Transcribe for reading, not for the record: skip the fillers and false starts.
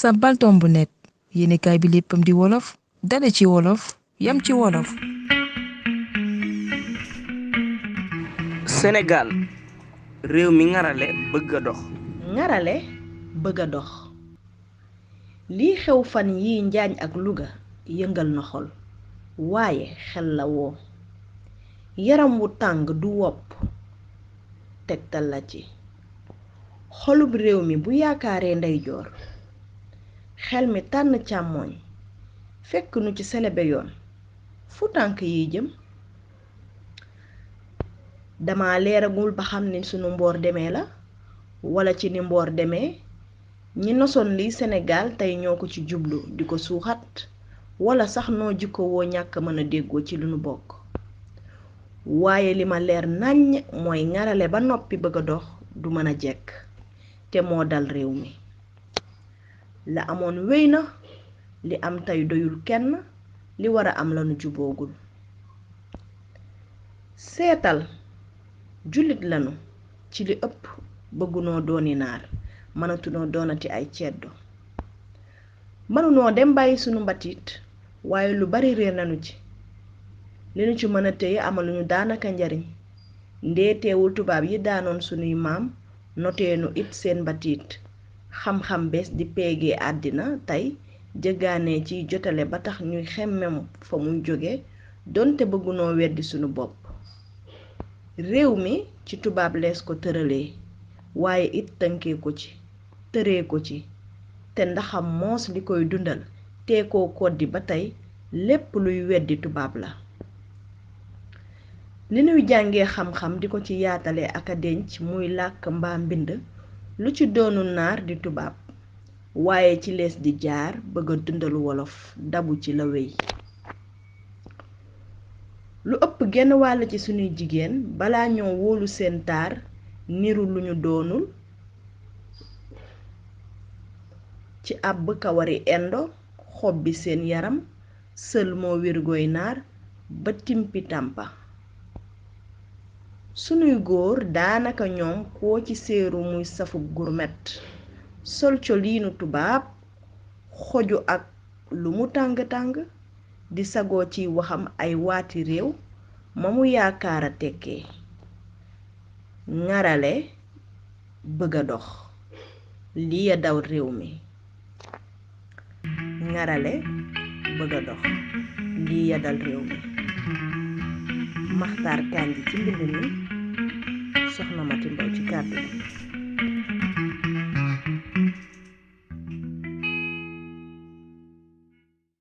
sampal tomb bu net yéenekaay bi léppam di wolof dale ci wolof yam ci wolof. Senegaal réew mi ŋarale bëgg a dox. ŋarale bëgg a dox. lii xew fan yi Njaañ ak Luga yëngal na xol waaye xel la woo. yaram wu tàng du wopp tegtal la ci. xolub réew mi bu yaakaaree ndeyjoor xel mi tànn càmmooñ fekk nu ci selebe yoon fu tànk yiy jëm. dama leeragul ba xam ni sunu mboor demee la walla ci ni mboor demee ñi nosoon liy Senegaal tey ñoo ko ci jublu di ko suuxat walla sax noo jikko woo ñàkk mën a déggoo ci lu nu bokk. waaye li ma leer nàññ mooy ŋarale ba noppi bëgg a dox du mën a jekk te moo dal réew mi. la amoon wéy na li am tey doyul kenn li war a am lanu juboogul. seetal jullit lanu ci li ëpp bëggunoo dooni naar mënatunoo doonati ay ceddo. mënunoo dem bàyyi sunu mbatiit waaye lu bari réer nanu ci li nu ci mën a téye amaluñu daanaka njariñ ndeeteewul tubaab yi daanoon sunuy maam noteenu it seen mbatiit xam-xam bees di peegee àddina tey jëggaanee ciy jotale ba tax ñuy xemmem fa muy jóge donte bëggunoo weddi sunu bopp. réew mi ci tubaab lees ko tëralee waaye it tënkee ko ci tëree ko ci te ndaxam moos li koy dundal tee koo koddi ba tey lépp luy weddi tubaab la. li nuy jàngee xam-xam di ko ci yaatale ak a denc muy làkk mbaa mbind lu ci doonu naar di tubaab waaye ci lees di jaar bëgg a dundal wolof dabu ci la wéy. lu ëpp genn wàll ci sunuy jigéen balaa ñoo wóolu seen taar niru lu ñu doonul ci àbb kawari indo xob bi seen yaram sël moo wirgoy naar ba timpi tàmpa. sunuy góor daanaka ñoom koo ci séeru muy safub gurmet sol coliinu tubaab xoju ak lu mu tàng-tàng di sagoo ci waxam ay waati réew ma mu yaakaara tekkee. ŋarale bëgg a dox lii ya dal réew mi. ŋarale bëgg a dox lii ya dal réew mi. Maxtaar Kanji ci mbind mi, Soxna Mati Mbaw ci kàddu gi.